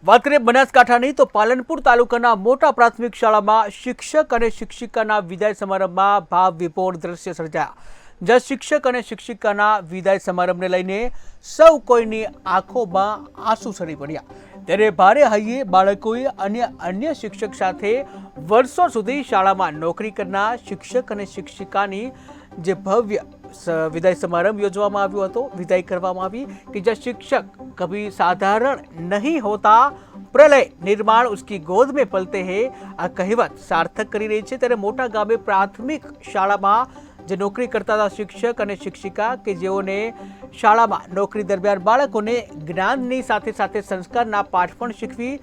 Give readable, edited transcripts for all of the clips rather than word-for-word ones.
વાત કરીએ બનાસકાંઠાની તો પાલનપુર તાલુકાના મોટા પ્રાથમિક શાળામાં શિક્ષક અને શિક્ષિકાના વિદાય સમારંભમાં ભાવ વિભોર દ્રશ્ય સર્જાયા। જ્યાં શિક્ષક અને શિક્ષિકાના વિદાય સમારંભને લઈને સૌ કોઈની આંખોમાં આંસુ સરી પડ્યા। ત્યારે ભારે હૈયે બાળકોએ અન્ય શિક્ષક સાથે વર્ષો સુધી શાળામાં નોકરી કરનાર શિક્ષક અને શિક્ષિકાની જે ભવ્ય विदाई समारंभ योजવામાં આવ્યો હતો। विदाई કરવામાં આવી कि जब शिक्षक कभी साधारण नहीं होता, प्रलय निर्माण उसकी गोद में पलते हैं आ कहेवत सार्थक કરી રહી છે। ત્યારે મોટા ગામે પ્રાથમિક શાળામાં જે નોકરી કરતા હતા શિક્ષક અને શિક્ષિકા કે જેઓને શાળામાં નોકરી દરમિયાન બાળકોને જ્ઞાનની સાથે સાથે સંસ્કારના પાઠ પણ શીખવી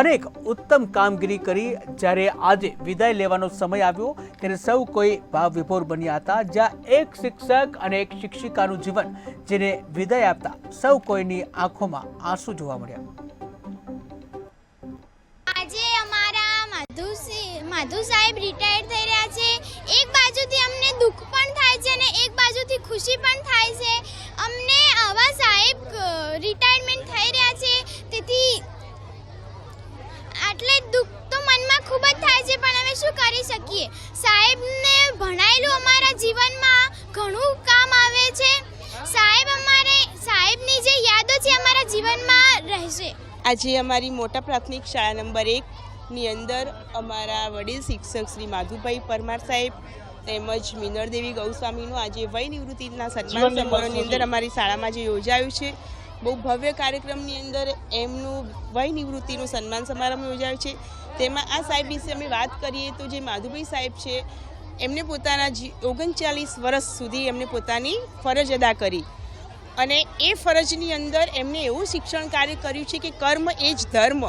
અનેક ઉત્તમ કામગીરી કરી જ્યારે આજે વિદાય લેવાનો સમય આવ્યો ત્યારે સૌ કોઈ ભાવ વિભોર બન્યા હતા। જ્યાં એક શિક્ષક અને એક શિક્ષિકાનું જીવન જેને વિદાય આપતા સૌ કોઈની આંખોમાં આંસુ જોવા મળ્યા। આજે અમારા માધુ સાહેબ રિટાયર થઈ રહ્યા છે। એક બાજુથી અમને દુઃખ પણ થાય છે અને એક બાજુથી ખુશી પણ થાય છે। અમને આવા સાહેબ રિટાયરમેન્ટ થઈ રહ્યા છે તેથી આટલે દુઃખ તો મનમાં ખૂબ જ થાય છે પણ અમે શું કરી શકીએ। સાહેબને ભણાયેલું અમારા જીવનમાં ઘણું કામ આવે છે। સાહેબની જે યાદો છે અમારા જીવનમાં રહેશે। આજે અમારી મોટા પ્રાથમિક શાળા નંબર 1 ની અંદર અમારા વડીલ શિક્ષક શ્રી માધુભાઈ પરમાર સાહેબ તેમજ મિનળદેવી ગૌસ્વામીનું આજે વય નિવૃત્તિના સન્માન સમારોહની અંદર અમારી શાળામાં જે યોજાયું છે બહુ ભવ્ય કાર્યક્રમની અંદર એમનું વય નિવૃત્તિનું સન્માન સમારંભ યોજાયો છે। તેમાં આ સાહેબ વિશે અમે વાત કરીએ તો જે માધુભાઈ સાહેબ છે એમને પોતાના 39 વર્ષ સુધી એમને પોતાની ફરજ અદા કરી અને એ ફરજની અંદર એમને એવું શિક્ષણ કાર્ય કર્યું છે કે કર્મ એ જ ધર્મ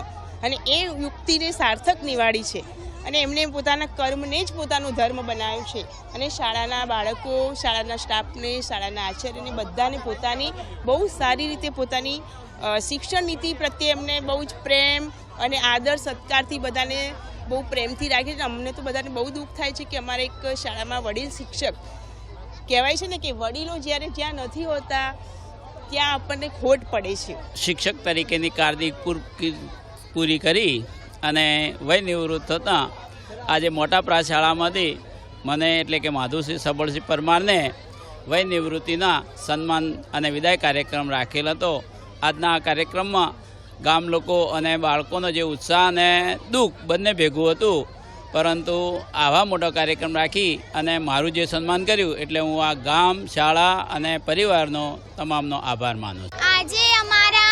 અને એ યુક્તિને સાર્થક નિવાડી છે અને એમણે પોતાના કર્મને જ પોતાનો ધર્મ બનાવ્યો છે અને શાળાના બાળકો, શાળાના સ્ટાફને, શાળાના આચાર્યને બધાને પોતાની બહુ સારી રીતે પોતાની શિક્ષણ નીતિ પ્રત્યે એમને બહુ જ પ્રેમ અને આદર સત્કારથી બધાને બહુ પ્રેમથી રાખે છે। અમને તો બધાને બહુ દુઃખ થાય છે કે અમારે એક શાળામાં વડીલ શિક્ષક કહેવાય છે ને કે વડીલો જ્યારે જ્યાં નથી હોતા ત્યાં આપણને ખોટ પડે છે। શિક્ષક તરીકેની કારકિર્દી પૂરી કરી અને વય નિવૃત્ત થતાં આજે મોટા પ્રાથમિક શાળામાંથી મને એટલે કે માધુસિંહ સબળસિંહ પરમારને વય નિવૃત્તિના સન્માન અને વિદાય કાર્યક્રમ રાખેલ હતો। આજના આ કાર્યક્રમમાં ગામ લોકો અને બાળકોનો જે ઉત્સાહ અને દુઃખ બંને ભેગું હતું, પરંતુ આવા મોટો કાર્યક્રમ રાખી અને મારું જે સન્માન કર્યું એટલે હું આ ગામ, શાળા અને પરિવારનો તમામનો આભાર માનું છું। આજે અમારા